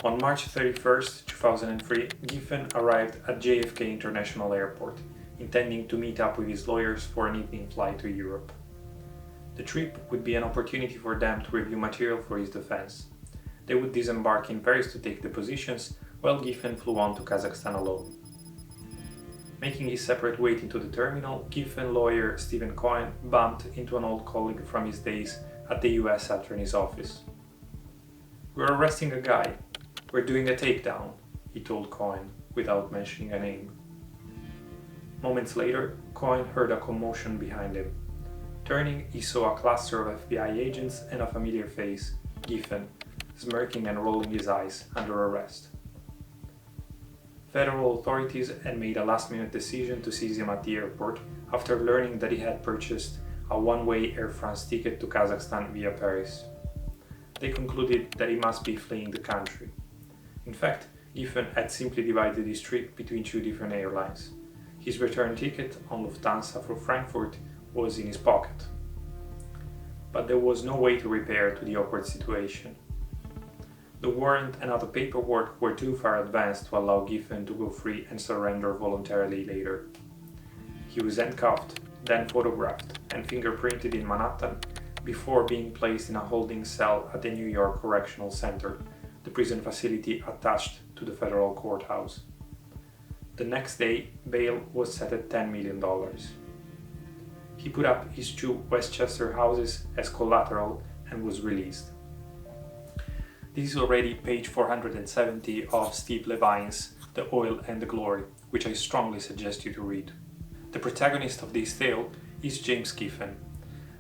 On March 31st, 2003, Giffen arrived at JFK International Airport, intending to meet up with his lawyers for an evening flight to Europe. The trip would be an opportunity for them to review material for his defense. They would disembark in Paris to take depositions, while Giffen flew on to Kazakhstan alone. Making his separate way into the terminal, Giffen lawyer Stephen Cohen bumped into an old colleague from his days at the US Attorney's Office. "We're arresting a guy. We're doing a takedown," he told Cohen, without mentioning a name. Moments later, Cohen heard a commotion behind him. Turning, he saw a cluster of FBI agents and a familiar face, Giffen, smirking and rolling his eyes, under arrest. Federal authorities had made a last-minute decision to seize him at the airport after learning that he had purchased a one-way Air France ticket to Kazakhstan via Paris. They concluded that he must be fleeing the country. In fact, Giffen had simply divided his trip between two different airlines. His return ticket on Lufthansa for Frankfurt was in his pocket. But there was no way to repair to the awkward situation. The warrant and other paperwork were too far advanced to allow Giffen to go free and surrender voluntarily later. He was handcuffed, then photographed and fingerprinted in Manhattan before being placed in a holding cell at the New York Correctional Center, the prison facility attached to the federal courthouse. The next day, bail was set at $10 million. He put up his two Westchester houses as collateral and was released. This is already page 470 of Steve Levine's The Oil and the Glory, which I strongly suggest you to read. The protagonist of this tale is James Giffen,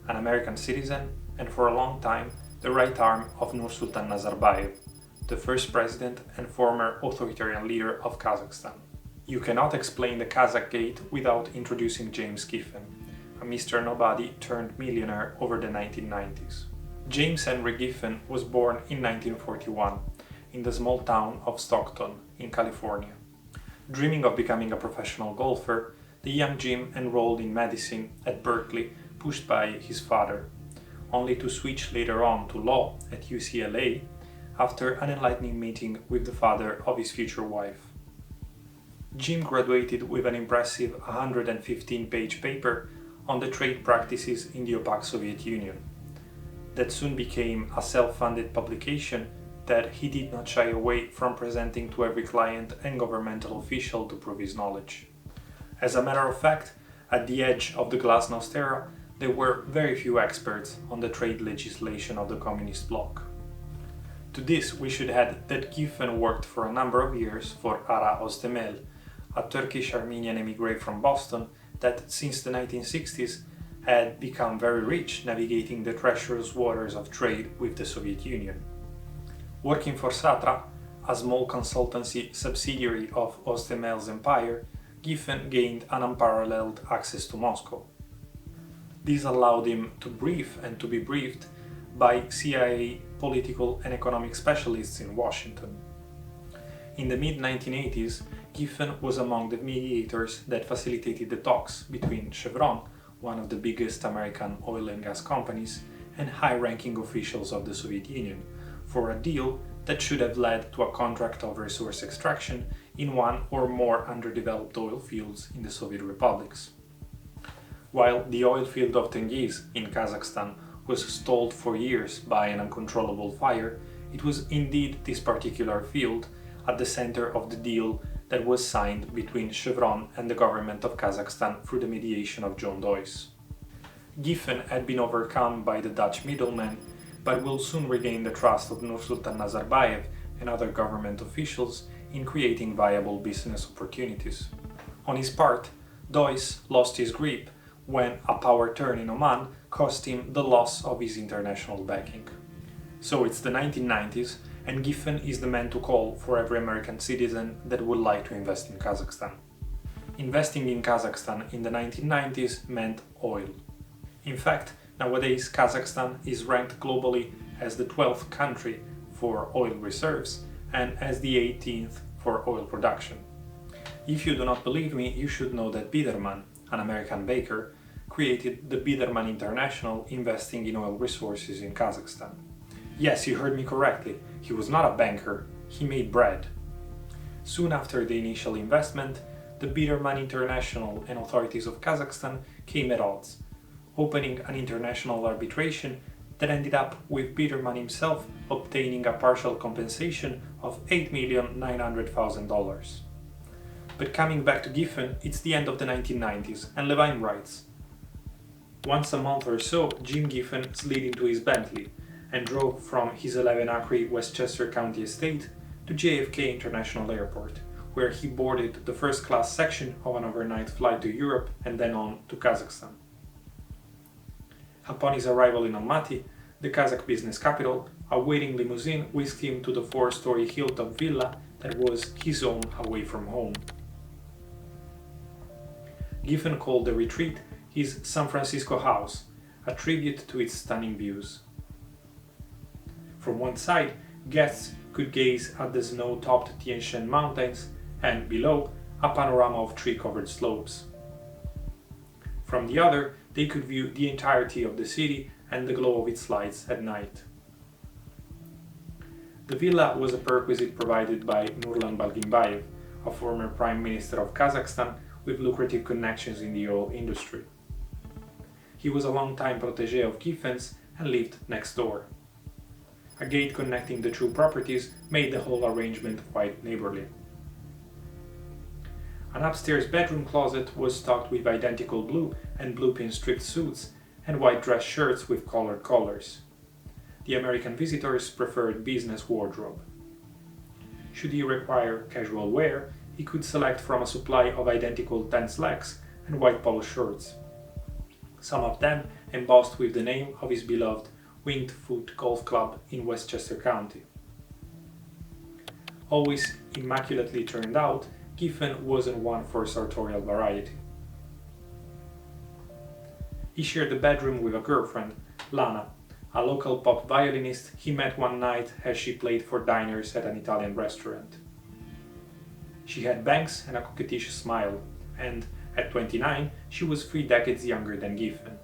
an American citizen and for a long time the right arm of Nursultan Nazarbayev, the first president and former authoritarian leader of Kazakhstan. You cannot explain the Kazakh Gate without introducing James Giffen, a Mr. Nobody turned millionaire over the 1990s. James Henry Giffen was born in 1941 in the small town of Stockton in California. Dreaming of becoming a professional golfer, the young Jim enrolled in medicine at Berkeley, pushed by his father, only to switch later on to law at UCLA after an enlightening meeting with the father of his future wife. Jim graduated with an impressive 115-page paper on the trade practices in the opaque Soviet Union. That soon became a self-funded publication that he did not shy away from presenting to every client and governmental official to prove his knowledge. As a matter of fact, at the edge of the glasnost era, there were very few experts on the trade legislation of the communist bloc. To this we should add that Giffen worked for a number of years for Ara Ostemel, a Turkish Armenian emigre from Boston that since the 1960s had become very rich navigating the treacherous waters of trade with the Soviet Union. Working for Satra, a small consultancy subsidiary of Ostemel's empire, Giffen gained an unparalleled access to Moscow. This allowed him to brief and to be briefed by CIA political and economic specialists in Washington. In the mid-1980s, Giffen was among the mediators that facilitated the talks between Chevron, one of the biggest American oil and gas companies, and high-ranking officials of the Soviet Union, for a deal that should have led to a contract of resource extraction in one or more underdeveloped oil fields in the Soviet republics. While the oil field of Tengiz in Kazakhstan was stalled for years by an uncontrollable fire, it was indeed this particular field at the center of the deal that was signed between Chevron and the government of Kazakhstan through the mediation of John Deuys. Giffen had been overcome by the Dutch middlemen, but will soon regain the trust of Nursultan Nazarbayev and other government officials in creating viable business opportunities. On his part, Deuys lost his grip when a power turn in Oman cost him the loss of his international backing. So it's the 1990s, and Giffen is the man to call for every American citizen that would like to invest in Kazakhstan. Investing in Kazakhstan in the 1990s meant oil. In fact, nowadays Kazakhstan is ranked globally as the 12th country for oil reserves and as the 18th for oil production. If you do not believe me, you should know that Biderman, an American baker, created the Biderman International investing in oil resources in Kazakhstan. Yes, you heard me correctly, he was not a banker, he made bread. Soon after the initial investment, the Biderman International and authorities of Kazakhstan came at odds, opening an international arbitration that ended up with Biderman himself obtaining a partial compensation of $8,900,000. But coming back to Giffen, it's the end of the 1990s, and Levine writes, "Once a month or so, Jim Giffen slid into his Bentley and drove from his 11-acre Westchester County estate to JFK International Airport, where he boarded the first-class section of an overnight flight to Europe and then on to Kazakhstan. Upon his arrival in Almaty, the Kazakh business capital, a waiting limousine whisked him to the 4-story hilltop villa that was his own away from home. Giffen called the retreat his San Francisco house, a tribute to its stunning views. From one side, guests could gaze at the snow-topped Tien Shan Mountains and, below, a panorama of tree-covered slopes. From the other, they could view the entirety of the city and the glow of its lights at night. The villa was a perquisite provided by Nurlan Balginbayev, a former Prime Minister of Kazakhstan with lucrative connections in the oil industry. He was a long-time protégé of Giffen's and lived next door. A gate connecting the two properties made the whole arrangement quite neighborly. An upstairs bedroom closet was stocked with identical blue and blue pin-striped suits and white dress shirts with colored collars. The American visitors preferred business wardrobe. Should he require casual wear, he could select from a supply of identical tan slacks and white polo shirts, some of them embossed with the name of his beloved Winged Foot Golf Club in Westchester County. Always immaculately turned out, Giffen wasn't one for sartorial variety. He shared the bedroom with a girlfriend, Lana, a local pop violinist he met one night as she played for diners at an Italian restaurant. She had bangs and a coquettish smile, and at 29 she was 3 decades younger than Giffen.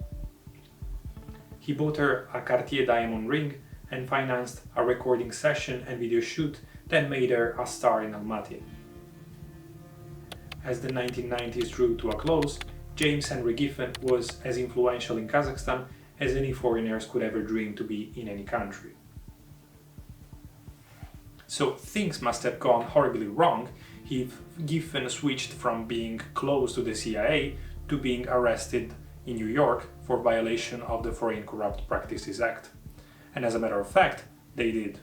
He bought her a Cartier diamond ring and financed a recording session and video shoot that made her a star in Almaty. As the 1990s drew to a close, James Henry Giffen was as influential in Kazakhstan as any foreigners could ever dream to be in any country. So things must have gone horribly wrong if Giffen switched from being close to the CIA to being arrested in New York for violation of the Foreign Corrupt Practices Act. And as a matter of fact, they did.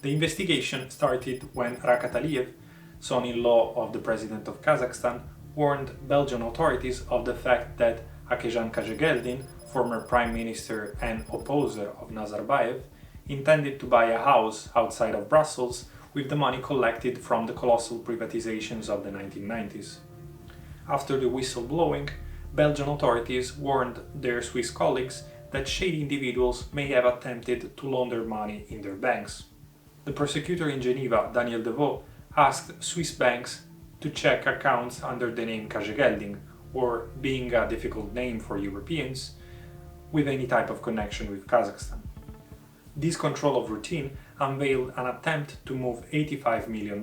The investigation started when Rakat Aliyev, son-in-law of the President of Kazakhstan, warned Belgian authorities of the fact that Akejan Kajagheldin, former Prime Minister and opposer of Nazarbayev, intended to buy a house outside of Brussels with the money collected from the colossal privatizations of the 1990s. After the whistleblowing, Belgian authorities warned their Swiss colleagues that shady individuals may have attempted to launder money in their banks. The prosecutor in Geneva, Daniel Deveau, asked Swiss banks to check accounts under the name Kajagheldin, or, being a difficult name for Europeans, with any type of connection with Kazakhstan. This control of routine unveiled an attempt to move $85 million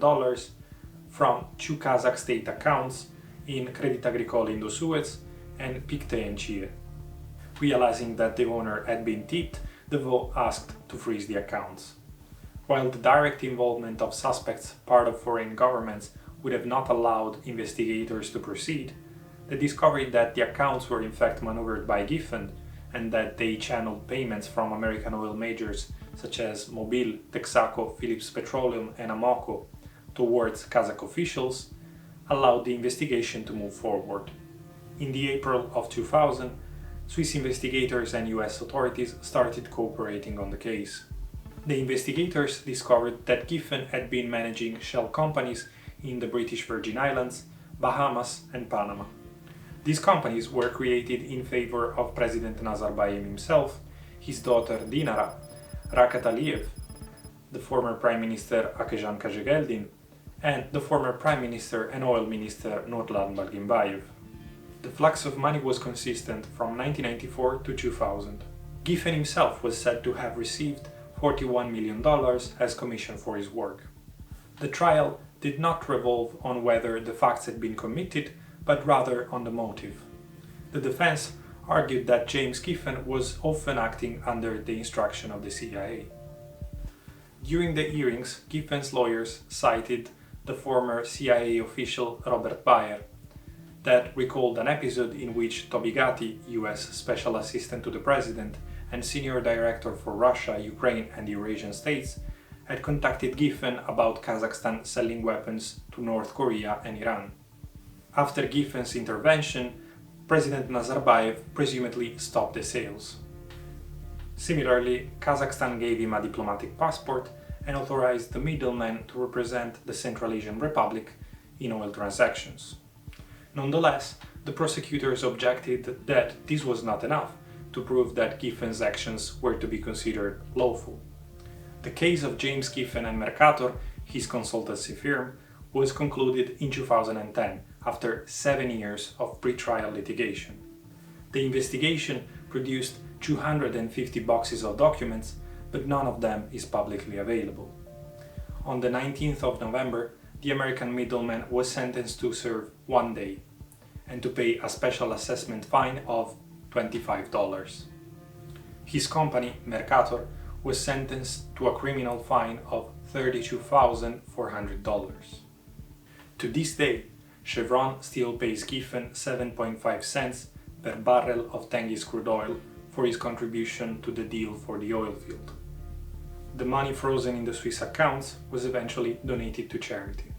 from 2 Kazakh state accounts in Crédit Agricole Indo-Suez and Pictet & Chie. Realizing that the owner had been tipped, Deveau asked to freeze the accounts. While the direct involvement of suspects, part of foreign governments, would have not allowed investigators to proceed, the discovery that the accounts were in fact maneuvered by Giffen and that they channeled payments from American oil majors such as Mobil, Texaco, Phillips Petroleum and Amoco towards Kazakh officials allowed the investigation to move forward. In the April of 2000, Swiss investigators and US authorities started cooperating on the case. The investigators discovered that Giffen had been managing shell companies in the British Virgin Islands, Bahamas and Panama. These companies were created in favor of President Nazarbayev himself, his daughter Dinara, Rakat Aliyev, the former Prime Minister Akejan Kajagheldin, and the former Prime Minister and Oil Minister Nurlan Balginbayev. The flux of money was consistent from 1994 to 2000. Giffen himself was said to have received $41 million as commission for his work. The trial did not revolve on whether the facts had been committed, but rather on the motive. The defense argued that James Giffen was often acting under the instruction of the CIA. During the hearings, Giffen's lawyers cited the former CIA official Robert Bayer, that recalled an episode in which Toby Gatti, US Special Assistant to the President and Senior Director for Russia, Ukraine and the Eurasian States, had contacted Giffen about Kazakhstan selling weapons to North Korea and Iran. After Giffen's intervention, President Nazarbayev presumably stopped the sales. Similarly, Kazakhstan gave him a diplomatic passport and authorized the middleman to represent the Central Asian Republic in oil transactions. Nonetheless, the prosecutors objected that this was not enough to prove that Giffen's actions were to be considered lawful. The case of James Giffen and Mercator, his consultancy firm, was concluded in 2010 after 7 years of pre-trial litigation. The investigation produced 250 boxes of documents, but none of them is publicly available. On the 19th of November, the American middleman was sentenced to serve 1 day and to pay a special assessment fine of $25. His company, Mercator, was sentenced to a criminal fine of $32,400. To this day, Chevron still pays Giffen 7.5 cents per barrel of Tengiz crude oil for his contribution to the deal for the oil field. The money frozen in the Swiss accounts was eventually donated to charity.